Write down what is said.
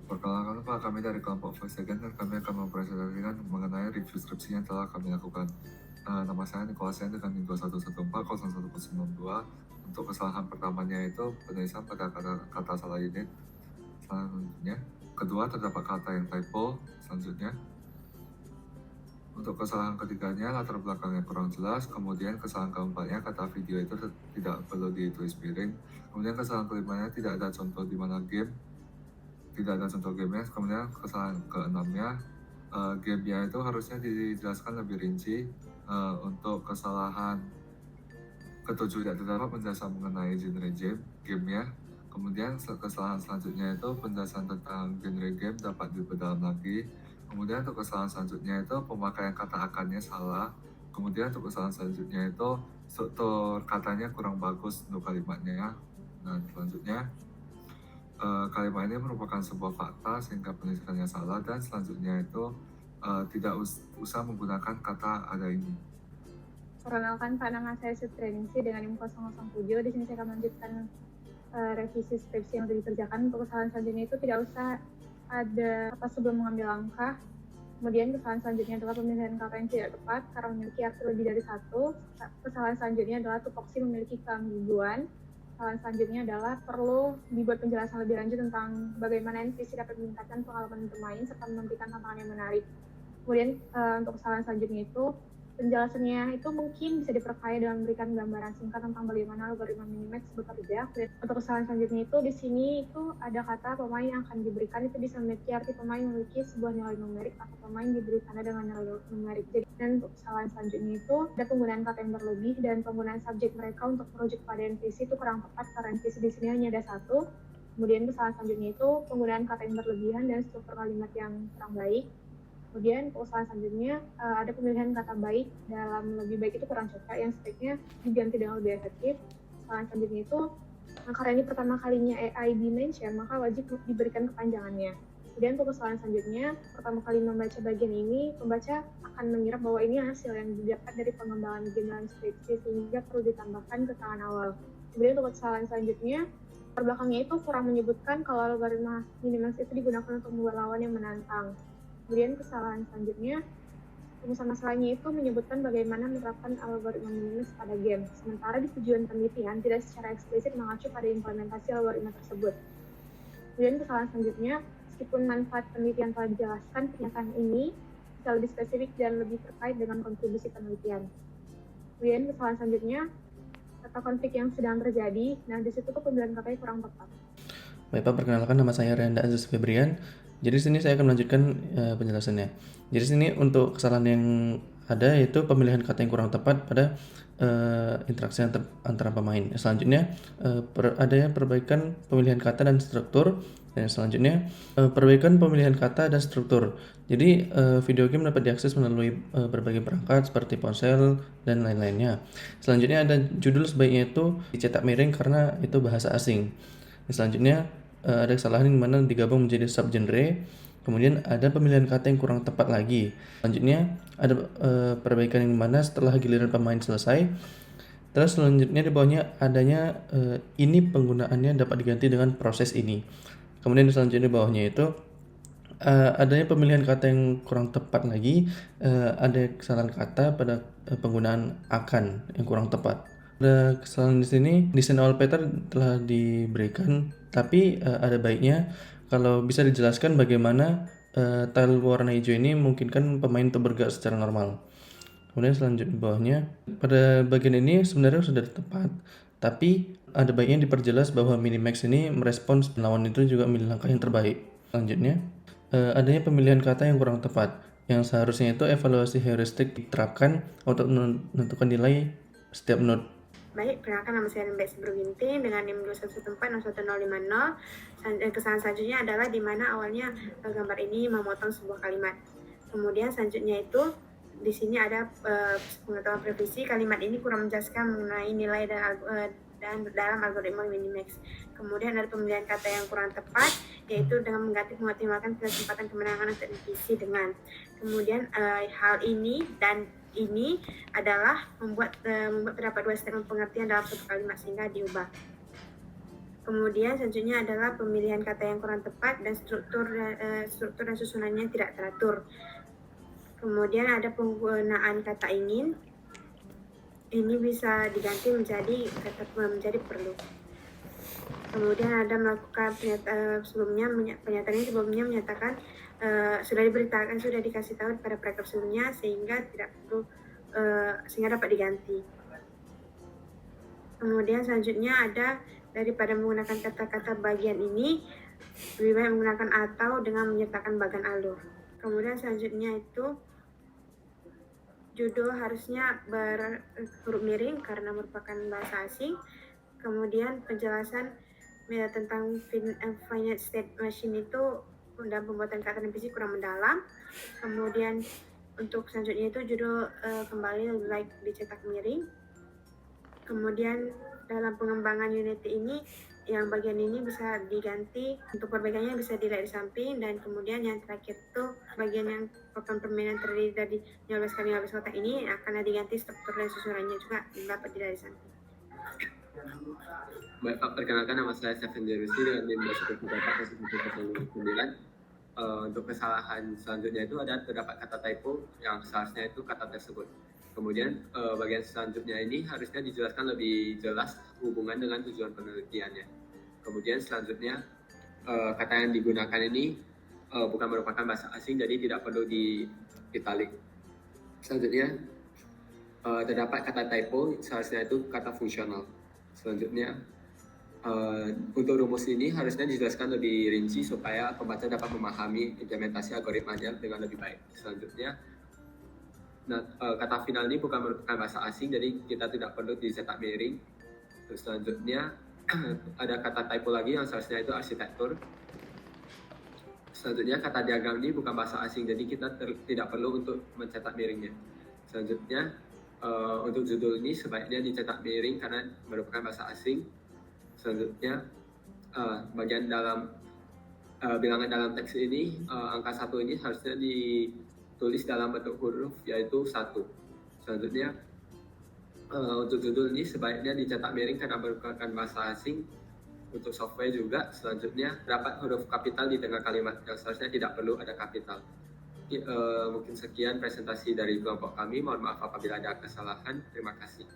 Perkenalkan Pak, kami dari kelompok Voice Agent dan kami akan mempresentasikan mengenai review skripsi yang telah kami lakukan. Nama saya Nikolasen dengan NIM 21140192. Untuk kesalahan pertamanya itu penulisan pada kata salah unit. Selanjutnya, kedua terdapat kata yang typo. Selanjutnya, untuk kesalahan ketiganya latar belakangnya kurang jelas. Kemudian kesalahan keempatnya kata video itu tidak perlu ditulis miring. Kemudian kesalahan kelimanya tidak ada contoh di mana game, tidak ada contoh gamenya. Kemudian kesalahan keenamnya, gamenya itu harusnya dijelaskan lebih rinci. Untuk kesalahan ketujuh tidak terdapat penjelasan mengenai genre gamenya. Kemudian kesalahan selanjutnya itu penjelasan tentang genre game dapat diperdalam lagi. Kemudian untuk kesalahan selanjutnya itu pemakaian kata akannya salah. Kemudian untuk kesalahan selanjutnya itu struktur katanya kurang bagus untuk kalimatnya. Nah, selanjutnya kalimat ini merupakan sebuah fakta sehingga penulisannya salah, dan selanjutnya itu tidak usah menggunakan kata ada ini. Perkenalkan, Pak, nama saya Sutrianingsih dengan NIM 007. Di sini saya akan melanjutkan revisi skripsi yang sudah dikerjakan. Untuk kesalahan selanjutnya itu tidak usah ada kata sebelum mengambil langkah. Kemudian kesalahan selanjutnya adalah pemilihan kata yang tidak tepat karena memiliki arti lebih dari satu. Kesalahan selanjutnya adalah tupoksi memiliki keambiguan. Kesalahan selanjutnya adalah perlu dibuat penjelasan lebih lanjut tentang bagaimana NPC dapat meningkatkan pengalaman bermain serta memberikan tantangan yang menarik. Kemudian untuk kesalahan selanjutnya itu penjelasannya itu mungkin bisa diperkaya dengan memberikan gambaran singkat tentang bagaimana algoritma Minimax bekerja. Untuk kesalahan selanjutnya itu di sini itu ada kata pemain yang akan diberikan itu bisa memiliki arti pemain memiliki sebuah nilai numerik atau pemain diberi tanda dengan nilai numerik. Jadi, dan untuk kesalahan selanjutnya itu ada penggunaan kata yang berlebih dan penggunaan subjek mereka untuk merujuk pada NPC itu kurang tepat karena NPC di sini hanya ada satu. Kemudian kesalahan selanjutnya itu penggunaan kata yang berlebihan dan struktur kalimat yang kurang baik. Kemudian kesalahan selanjutnya ada pemilihan kata baik dalam lebih baik itu kurang cocok yang sebaiknya diganti dengan lebih efektif. Kesalahan selanjutnya itu karena ini pertama kalinya AI dimension maka wajib diberikan kepanjangannya. Kemudian untuk kesalahan selanjutnya pertama kali membaca bagian ini pembaca akan mengira bahwa ini hasil yang didapat dari pengembangan game dalam skripsi sehingga perlu ditambahkan ke tangan awal. Kemudian untuk kesalahan selanjutnya terbelakangnya itu kurang menyebutkan kalau algoritma Minimax itu digunakan untuk membuat lawan yang menantang. Kemudian kesalahan selanjutnya, rumusan masalahnya itu menyebutkan bagaimana menerapkan algoritma Minimax pada game. Sementara di tujuan penelitian tidak secara eksplisit mengacu pada implementasi algoritma tersebut. Kemudian kesalahan selanjutnya, meskipun manfaat penelitian telah dijelaskan, pernyataan ini bisa lebih spesifik dan lebih terkait dengan kontribusi penelitian. Kemudian kesalahan selanjutnya, kata konflik yang sedang terjadi, nah di situ tuh pemilihan katanya kurang tepat. Baik Pak, perkenalkan nama saya Renda Aziz Febrian. Jadi sini saya akan melanjutkan penjelasannya. Jadi sini untuk kesalahan yang ada yaitu pemilihan kata yang kurang tepat pada interaksi antara pemain. Selanjutnya adanya perbaikan pemilihan kata dan struktur. Dan selanjutnya perbaikan pemilihan kata dan struktur. Jadi video game dapat diakses melalui berbagai perangkat seperti ponsel dan lain-lainnya. Selanjutnya ada judul sebaiknya itu dicetak miring karena itu bahasa asing. Selanjutnya ada kesalahan di mana digabung menjadi subgenre. Kemudian ada pemilihan kata yang kurang tepat lagi. Selanjutnya ada perbaikan yang mana setelah giliran pemain selesai. Terus selanjutnya di bawahnya adanya ini penggunaannya dapat diganti dengan proses ini. Kemudian selanjutnya di bawahnya itu adanya pemilihan kata yang kurang tepat lagi. Ada kesalahan kata pada penggunaan akan yang kurang tepat. Ada kesalahan di sini, desain wallpaper telah diberikan, tapi ada baiknya kalau bisa dijelaskan bagaimana tile warna hijau ini memungkinkan pemain untuk bergerak secara normal. Kemudian selanjutnya di bawahnya, pada bagian ini sebenarnya sudah tepat, tapi ada baiknya diperjelas bahwa Minimax ini merespons lawan itu juga memilih langkah yang terbaik. Selanjutnya, adanya pemilihan kata yang kurang tepat, yang seharusnya itu evaluasi heuristik diterapkan untuk menentukan nilai setiap node. Baik, perkenalkan nama saya Mbak Sebruginting dengan NIM 214011050. Kesalahan selanjutnya adalah di mana awalnya gambar ini memotong sebuah kalimat. Kemudian selanjutnya itu di sini ada pengetahuan revisi, kalimat ini kurang menjelaskan mengenai nilai dan dalam algoritma Minimax. Kemudian ada pemilihan kata yang kurang tepat, yaitu dengan mengganti mengoptimalkan kesempatan kemenangan untuk NPC dengan. Kemudian hal ini dan ini adalah membuat terdapat dua statement pengertian dalam satu kalimat sehingga diubah. Kemudian selanjutnya adalah pemilihan kata yang kurang tepat dan struktur dan susunannya tidak teratur. Kemudian ada penggunaan kata ingin. Ini bisa diganti menjadi perlu. Kemudian ada melakukan pernyataan ini sebelumnya menyatakan sudah diberitakan, sudah dikasih tahu pada paragraf sebelumnya sehingga tidak perlu sehingga dapat diganti. Kemudian selanjutnya ada daripada menggunakan kata-kata bagian ini lebih baik menggunakan atau dengan menyertakan bagan alur. Kemudian selanjutnya itu judul harusnya berhuruf miring karena merupakan bahasa asing. Kemudian penjelasan tentang finite state machine itu dalam pembuatan kata dan fisik kurang mendalam. Kemudian untuk selanjutnya itu judul kembali lebih baik dicetak miring. Kemudian dalam pengembangan Unity ini yang bagian ini bisa diganti, untuk perbaikannya bisa dilihat di samping. Dan kemudian yang terakhir itu bagian yang papan permainan terdiri dari 15 kali 15 kotak ini akan diganti struktur dan susunannya juga dapat dilihat di samping. Baik Pak, perkenalkan nama saya Stephen Jerusi dengan NIM 21.9. Untuk kesalahan selanjutnya itu ada terdapat kata typo yang seharusnya itu kata tersebut. Kemudian bagian selanjutnya ini harusnya dijelaskan lebih jelas hubungan dengan tujuan penelitiannya. Kemudian selanjutnya kata yang digunakan ini bukan merupakan bahasa asing, jadi tidak perlu di italic. Selanjutnya terdapat kata typo, seharusnya itu kata fungsional. Selanjutnya untuk rumus ini harusnya dijelaskan lebih rinci supaya pembaca dapat memahami implementasi algoritmanya dengan lebih baik. Selanjutnya kata final ini bukan merupakan bahasa asing, jadi kita tidak perlu dicetak miring. Terus selanjutnya ada kata typo lagi yang seharusnya itu arsitektur. Selanjutnya kata diagram ini bukan bahasa asing, jadi kita tidak perlu untuk mencetak miringnya. Selanjutnya untuk judul ini sebaiknya dicetak miring karena merupakan bahasa asing. Selanjutnya bagian dalam bilangan dalam teks ini angka 1 ini harusnya ditulis dalam bentuk huruf yaitu 1. Selanjutnya untuk judul ini sebaiknya dicetak miring karena merupakan bahasa asing. Untuk software juga selanjutnya dapat huruf kapital di tengah kalimat yang seharusnya tidak perlu ada kapital. Mungkin sekian presentasi dari kelompok kami. Mohon maaf apabila ada kesalahan. Terima kasih.